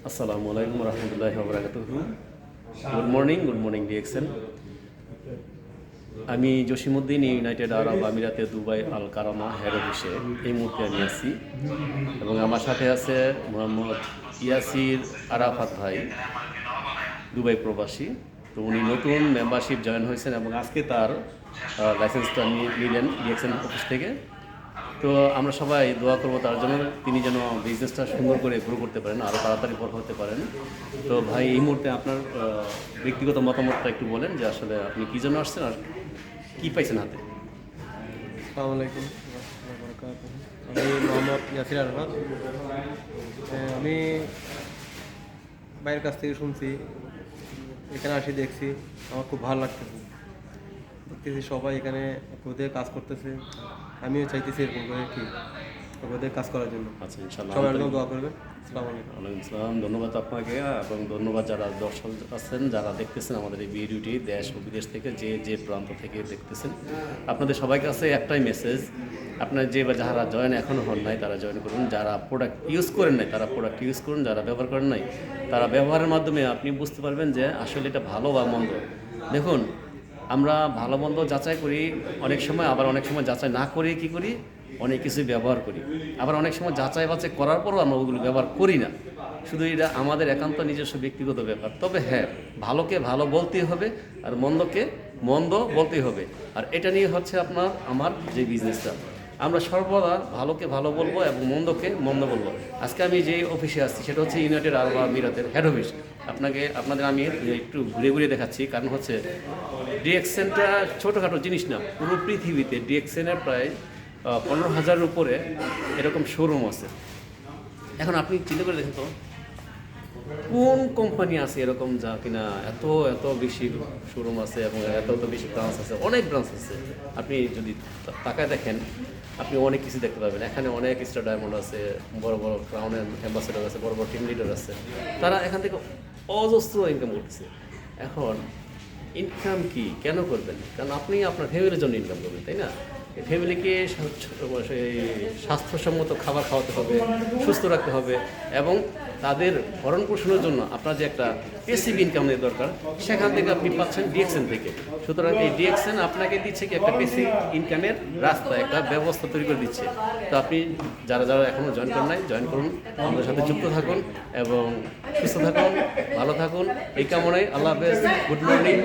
আসসালামু আলাইকুম রহমতুল্লাহি ওয়া বারাকাতুহু। Good morning DXN. আমি জসিমউদ্দিন, ইউনাইটেড আরব আমিরাতে দুবাই আল কারামা হেড অফিসে এই মুহূর্তে আমি আছি এবং আমার সাথে আছে মোহাম্মদ ইয়াসির আরাফাত ভাই, দুবাই প্রবাসী। তো উনি নতুন মেম্বারশিপ জয়েন হয়েছেন এবং আজকে তার লাইসেন্সটা নিলেন ডিএক্সএন অফিস থেকে। তো আমরা সবাই দোয়া করবো তার জন্য, তিনি যেন বিজনেসটা সুন্দর করে গ্রো করতে পারেন, আরও তাড়াতাড়ি বড় হতে পারেন। তো ভাই, এই মুহূর্তে আপনার ব্যক্তিগত মতামতটা একটু বলেন যে আসলে আপনি কী জন্য আসছেন আর কী পাইছেন হাতে। আসসালামু আলাইকুম ওয়া বারাকাতুহু। আমি মোহাম্মদ ইয়াসির আরাফাত। আমি বাইরের কাছ থেকে শুনছি, এখানে আসি দেখছি, আমার খুব ভালো লাগতেছে। দেখতেছি সবাই এখানে ওদের কাজ করতেছে, আমিও চাইতেছি এরকম করে কি ওদের কাজ করার জন্য। আচ্ছা, ইনশাআল্লাহ সবাই একদম দোয়া করবেন। আসসালামু আলাইকুম। ওয়ালাইকুম আসসালাম। ধন্যবাদ আপনাকে এবং ধন্যবাদ যারা দর্শক আছেন, যারা দেখতেছেন আমাদের এই ভিডিওটি দেশ ও বিদেশ থেকে, যে প্রান্ত থেকে দেখতেছেন। আপনাদের সবাই কাছে একটাই মেসেজ, আপনার যারা জয়েন এখনও হন নাই তারা জয়েন করুন, যারা প্রোডাক্ট ইউজ করেন নাই তারা প্রোডাক্ট ইউজ করুন, যারা ব্যবহার করেন নাই তারা ব্যবহারের মাধ্যমে আপনি বুঝতে পারবেন যে আসলে এটা ভালো বা মন্দ। দেখুন, আমরা ভালো মন্দ যাচাই করি অনেক সময়, আবার অনেক সময় যাচাই না করে কী করি, অনেক কিছুই ব্যবহার করি। আবার অনেক সময় যাচাই বাছাই করার পরও আমরা ওগুলো ব্যবহার করি না। শুধু এটা আমাদের একান্ত নিজস্ব ব্যক্তিগত ব্যাপার। তবে হ্যাঁ, ভালোকে ভালো বলতেই হবে আর মন্দকে মন্দ বলতেই হবে। আর এটা নিয়ে হচ্ছে আমার যে বিজনেসটা, আমরা সর্বদা ভালোকে ভালো বলবো এবং মন্দকে মন্দ বলবো। আজকে আমি যে অফিসে আসছি সেটা হচ্ছে ইউনাইটেড আরব আমিরাতের হেড অফিস। আপনাদের আমি একটু ঘুরে ঘুরে দেখাচ্ছি, কারণ হচ্ছে ডিএক্সএনটা ছোটোখাটো জিনিস না। পুরো পৃথিবীতে ডিএক্সএনের প্রায় 15,000-এর উপরে এরকম শোরুম আছে। এখন আপনি চিন্তা করে দেখেন তো, কোন কোম্পানি আছে এরকম যা কিনা এত এত বেশি শোরুম আছে এবং এত বেশি ব্রাঞ্চ আছে, অনেক ব্রাঞ্চ আছে। আপনি যদি তাকায় দেখেন, আপনি অনেক কিছু দেখতে পাবেন। এখানে অনেক স্টার ডায়মন্ড আছে, বড় বড় ক্রাউনের অ্যাম্বাসেডর আছে, বড় বড় টিম লিডার আছে। তারা এখান থেকে অজস্র ইনকাম করতেছে। এখন ইনকাম কি কেন করবেন? কারণ আপনি আপনার ফ্যামিলির জন্য ইনকাম করবেন, তাই না? ফ্যামিলিকে স্বাস্থ্যসম্মত খাবার খাওয়াতে হবে, সুস্থ রাখতে হবে এবং তাদের ভরণ পোষণের জন্য আপনার যে একটা পেসিভ ইনকামের দরকার, সেখান থেকে আপনি পাচ্ছেন ডিএক্সএন থেকে। সুতরাং এই ডিএক্সএন আপনাকে দিচ্ছে কি একটা পেসিভ ইনকামের রাস্তা, একটা ব্যবস্থা তৈরি করে দিচ্ছে। তো আপনি যারা এখনও জয়েন করেন নাই, জয়েন করুন, আমাদের সাথে যুক্ত থাকুন এবং সুস্থ থাকুন, ভালো থাকুন, এই কামনায়। আল্লাহ হাফেজ। Good morning.